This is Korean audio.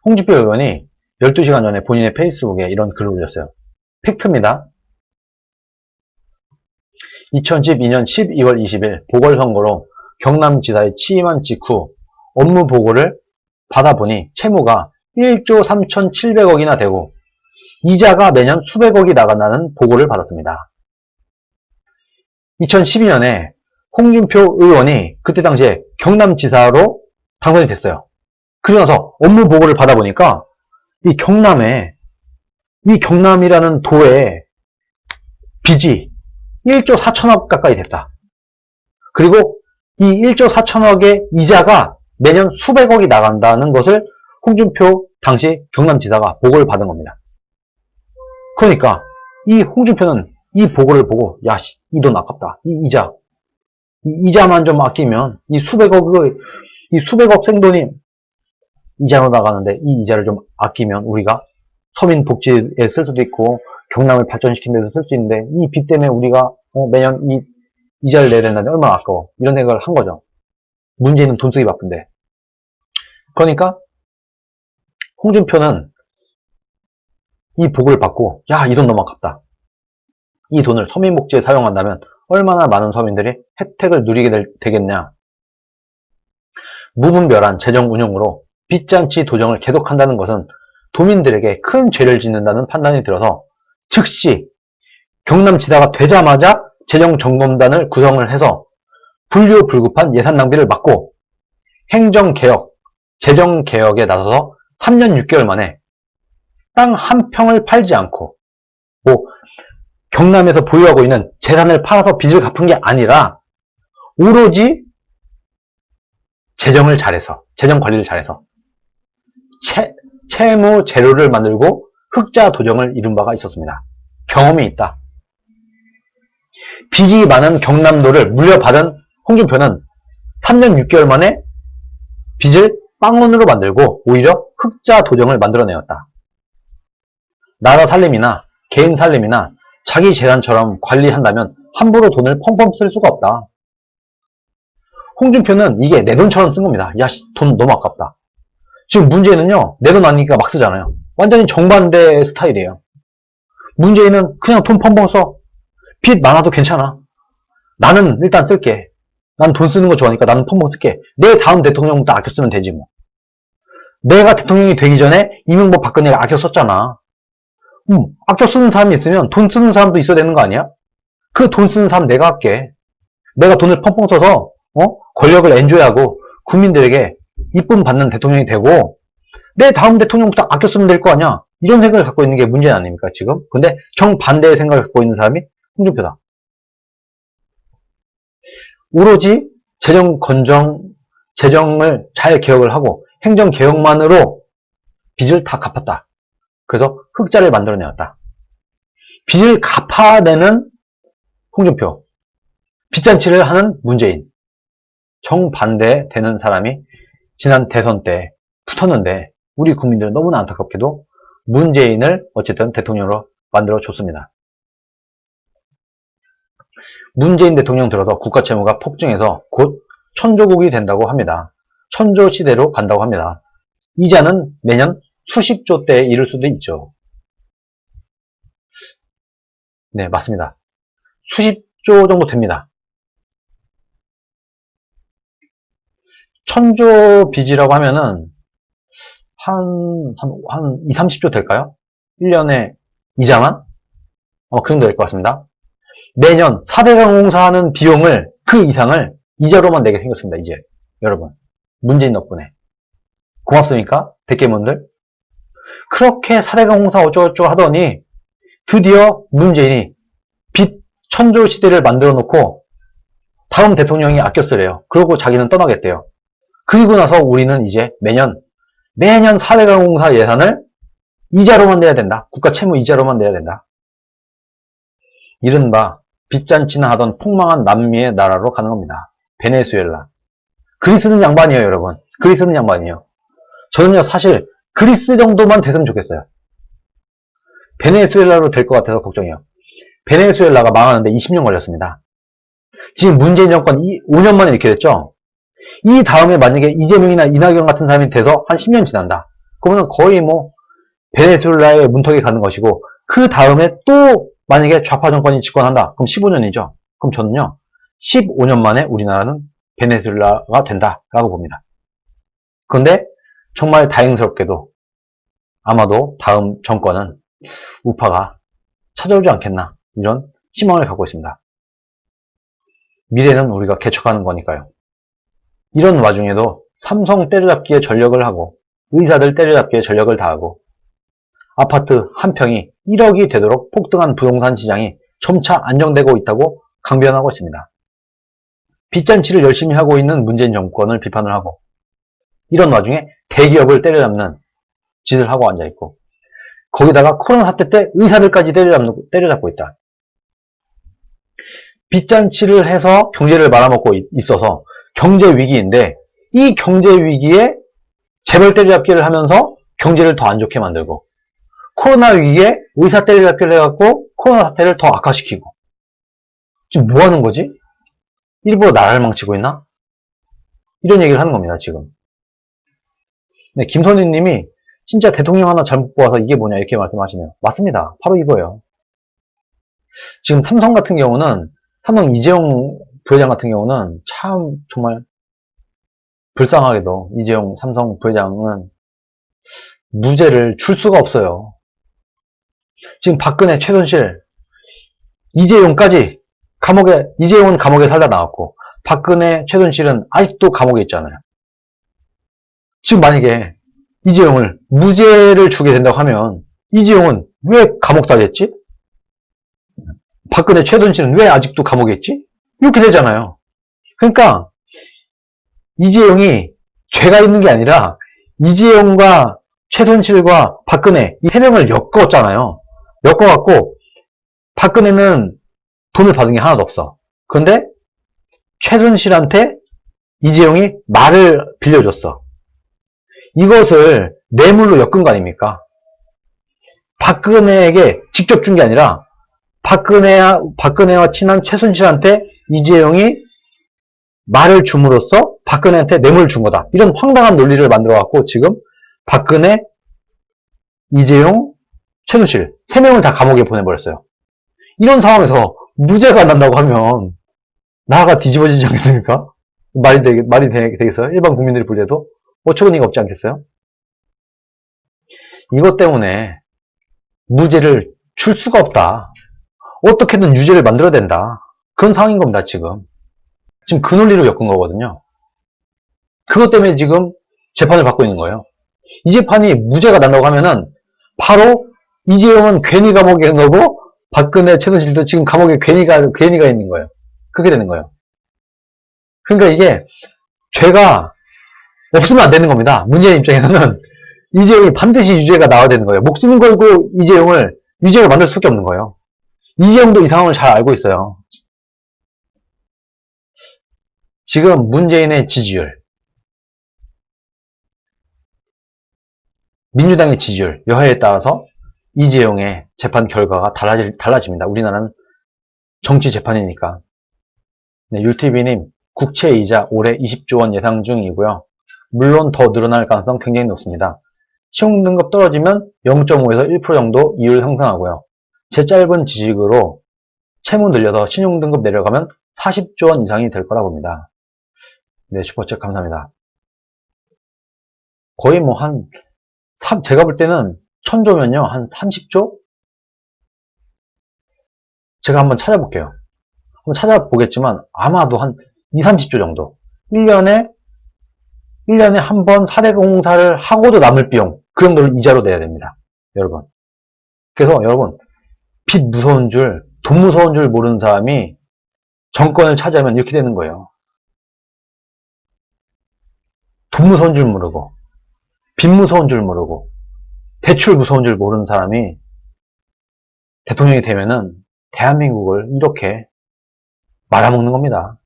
홍준표 의원이 12시간 전에 본인의 페이스북에 이런 글을 올렸어요. 팩트입니다. 2012년 12월 20일 보궐선거로 경남지사에 취임한 직후 업무 보고를 받아보니 채무가 1조 3,700억이나 되고 이자가 매년 수백억이 나간다는 보고를 받았습니다. 2012년에 홍준표 의원이 그때 당시에 경남지사로 당선이 됐어요. 그러면서 업무 보고를 받아보니까 이 경남이라는 도에 빚이 1조 4천억 가까이 됐다. 그리고 이 1조 4천억의 이자가 매년 수백억이 나간다는 것을 홍준표 당시 경남지사가 보고를 받은 겁니다. 그러니까 이 홍준표는 이 보고를 보고 이 돈 아깝다. 이자만 좀 아끼면 이 수백억 생돈이 이자로 나가는데 이 이자를 좀 아끼면 우리가 서민 복지에 쓸 수도 있고 경남을 발전시키는 데도 쓸 수 있는데 이 빚 때문에 우리가 매년 이 이자를 내야 된다는데 얼마나 아까워. 이런 생각을 한 거죠. 문제는 돈 쓰기 바쁜데. 그러니까 홍준표는 이 보고를 받고 이 돈 너무 아깝다. 이 돈을 서민 복지에 사용한다면 얼마나 많은 서민들이 혜택을 누리게 되겠냐. 무분별한 재정 운용으로 빚잔치 도정을 계속한다는 것은 도민들에게 큰 죄를 짓는다는 판단이 들어서 즉시 경남지사가 되자마자 재정점검단을 구성을 해서 불효불급한 예산 낭비를 막고 행정개혁, 재정개혁에 나서서 3년 6개월 만에 땅 한 평을 팔지 않고 경남에서 보유하고 있는 재산을 팔아서 빚을 갚은 게 아니라 오로지 재정 관리를 잘해서 채무 제로를 만들고 흑자 도정을 이룬 바가 있었습니다. 경험이 있다. 빚이 많은 경남도를 물려받은 홍준표는 3년 6개월 만에 빚을 빵원으로 만들고 오히려 흑자 도정을 만들어내었다. 나라 살림이나 개인 살림이나 자기 재산처럼 관리한다면 함부로 돈을 펑펑 쓸 수가 없다. 홍준표는 이게 내 돈처럼 쓴 겁니다. 돈 너무 아깝다. 지금 문재인은요, 내 돈 아니니까 막 쓰잖아요. 완전히 정반대 스타일이에요. 문재인은 그냥 돈 펑펑 써. 빚 많아도 괜찮아. 나는 일단 쓸게. 난 돈 쓰는 거 좋아하니까 나는 펑펑 쓸게. 내 다음 대통령부터 아껴 쓰면 되지 뭐. 내가 대통령이 되기 전에 이명박 박근혜가 아껴 썼잖아. 아껴 쓰는 사람이 있으면 돈 쓰는 사람도 있어야 되는 거 아니야? 그 돈 쓰는 사람 내가 할게. 내가 돈을 펑펑 써서 권력을 엔조이하고 국민들에게 이쁨 받는 대통령이 되고 내 다음 대통령부터 아껴 쓰면 될 거 아니야. 이런 생각을 갖고 있는 게 문제 아닙니까 지금? 근데 정반대의 생각을 갖고 있는 사람이 홍준표다. 오로지 재정을 잘 개혁을 하고 행정개혁만으로 빚을 다 갚았다. 그래서 흑자를 만들어내었다. 빚을 갚아내는 홍준표, 빚잔치를 하는 문재인, 정반대 되는 사람이 지난 대선 때 붙었는데 우리 국민들은 너무나 안타깝게도 문재인을 어쨌든 대통령으로 만들어줬습니다. 문재인 대통령 들어서 국가 채무가 폭증해서 곧 천조국이 된다고 합니다. 천조 시대로 간다고 합니다. 이자는 매년 수십조 대에 이를 수도 있죠. 네, 맞습니다. 수십조 정도 됩니다. 천조 빚이라고 하면은 한 2, 30조 될까요? 1년에 이자만? 그 정도 될 것 같습니다. 매년 4대강 공사하는 비용을 그 이상을 이자로만 내게 생겼습니다. 이제 여러분 문재인 덕분에 고맙습니까? 대깨문들. 그렇게 4대강 공사 어쩌고저쩌고 하더니 드디어 문재인이 빚 천조 시대를 만들어 놓고 다음 대통령이 아껴 쓰래요. 그러고 자기는 떠나겠대요. 그리고 나서 우리는 이제 매년 4대강 공사 예산을 이자로만 내야 된다. 국가 채무 이자로만 내야 된다. 이른바 빚잔치나 하던 폭망한 남미의 나라로 가는 겁니다. 베네수엘라. 그리스는 양반이에요, 여러분. 그리스는 양반이에요. 저는요, 사실 그리스 정도만 됐으면 좋겠어요. 베네수엘라로 될 것 같아서 걱정이에요. 베네수엘라가 망하는데 20년 걸렸습니다. 지금 문재인 정권 5년 만에 이렇게 됐죠? 이 다음에 만약에 이재명이나 이낙연 같은 사람이 돼서 한 10년 지난다. 그러면 거의 뭐 베네수엘라의 문턱에 가는 것이고, 그 다음에 또 만약에 좌파 정권이 집권한다. 그럼 15년이죠. 그럼 저는요, 15년 만에 우리나라는 베네수엘라가 된다라고 봅니다. 그런데 정말 다행스럽게도 아마도 다음 정권은 우파가 찾아오지 않겠나, 이런 희망을 갖고 있습니다. 미래는 우리가 개척하는 거니까요. 이런 와중에도 삼성 때려잡기에 전력을 하고, 의사들 때려잡기에 전력을 다하고, 아파트 한 평이 1억이 되도록 폭등한 부동산 시장이 점차 안정되고 있다고 강변하고 있습니다. 빚잔치를 열심히 하고 있는 문재인 정권을 비판을 하고, 이런 와중에 대기업을 때려잡는 짓을 하고 앉아있고, 거기다가 코로나 사태 때 의사들까지 때려잡고 있다. 빚잔치를 해서 경제를 말아먹고 있어서 경제 위기인데, 이 경제 위기에 재벌 때려잡기를 하면서 경제를 더 안 좋게 만들고, 코로나 위기에 의사 때려잡기를 해갖고 코로나 사태를 더 악화시키고, 지금 뭐 하는 거지? 일부러 나라를 망치고 있나? 이런 얘기를 하는 겁니다, 지금. 네, 김선희님이 진짜 대통령 하나 잘못 뽑아서 이게 뭐냐 이렇게 말씀하시네요. 맞습니다. 바로 이거예요. 지금 삼성 같은 경우는, 삼성 이재용 부회장 같은 경우는 참 정말 불쌍하게도 이재용 삼성 부회장은 무죄를 줄 수가 없어요. 지금 박근혜, 최순실, 이재용까지 이재용은 감옥에 살다 나왔고, 박근혜, 최순실은 아직도 감옥에 있잖아요. 지금 만약에 이재용을 무죄를 주게 된다고 하면, 이재용은 왜 감옥 다녔지? 박근혜, 최순실은 왜 아직도 감옥에 있지? 이렇게 되잖아요. 그러니까 이재용이 죄가 있는 게 아니라, 이재용과 최순실과 박근혜 이 세 명을 엮었잖아요. 엮어갖고 박근혜는 돈을 받은 게 하나도 없어. 그런데 최순실한테 이재용이 말을 빌려줬어. 이것을 뇌물로 엮은 거 아닙니까? 박근혜에게 직접 준 게 아니라 박근혜와 친한 최순실한테 이재용이 말을 줌으로써 박근혜한테 뇌물을 준 거다. 이런 황당한 논리를 만들어갖고 지금 박근혜, 이재용, 최순실 세 명을 다 감옥에 보내버렸어요. 이런 상황에서 무죄가 난다고 하면 나라가 뒤집어지지 않겠습니까? 말이 되겠어요? 일반 국민들이 볼 때도 어처구니가 없지 않겠어요? 이것 때문에 무죄를 줄 수가 없다. 어떻게든 유죄를 만들어야 된다. 그런 상황인 겁니다, 지금. 지금 그 논리로 엮은 거거든요. 그것 때문에 지금 재판을 받고 있는 거예요. 이 재판이 무죄가 난다고 하면은 바로 이재용은 괜히 감옥에 있는 거고, 박근혜, 최순실도 지금 감옥에 괜히 가 있는 거예요. 그렇게 되는 거예요. 그러니까 이게 죄가 없으면 안 되는 겁니다. 문재인 입장에서는 이재용이 반드시 유죄가 나와야 되는 거예요. 목숨 걸고 이재용을 유죄로 만들 수밖에 없는 거예요. 이재용도 이 상황을 잘 알고 있어요. 지금 문재인의 지지율, 민주당의 지지율, 여하에 따라서 이재용의 재판 결과가 달라집니다. 우리나라는 정치 재판이니까. 네, 율티비님, 국채이자 올해 20조 원 예상 중이고요. 물론 더 늘어날 가능성 굉장히 높습니다. 신용등급 떨어지면 0.5에서 1% 정도 이율 형성하고요. 제 짧은 지식으로 채무 늘려서 신용등급 내려가면 40조 원 이상이 될 거라 봅니다. 네, 슈퍼챗 감사합니다. 거의 뭐 제가 볼 때는 1000조면요, 한 30조? 제가 한번 찾아볼게요. 한번 찾아보겠지만, 아마도 한 2, 30조 정도. 1년에 한 번 4대 공사를 하고도 남을 비용, 그 정도를 이자로 내야 됩니다. 여러분. 그래서 여러분, 빚 무서운 줄, 돈 무서운 줄 모르는 사람이 정권을 차지하면 이렇게 되는 거예요. 돈 무서운 줄 모르고, 빚 무서운 줄 모르고, 대출 무서운 줄 모르는 사람이 대통령이 되면은 대한민국을 이렇게 말아먹는 겁니다.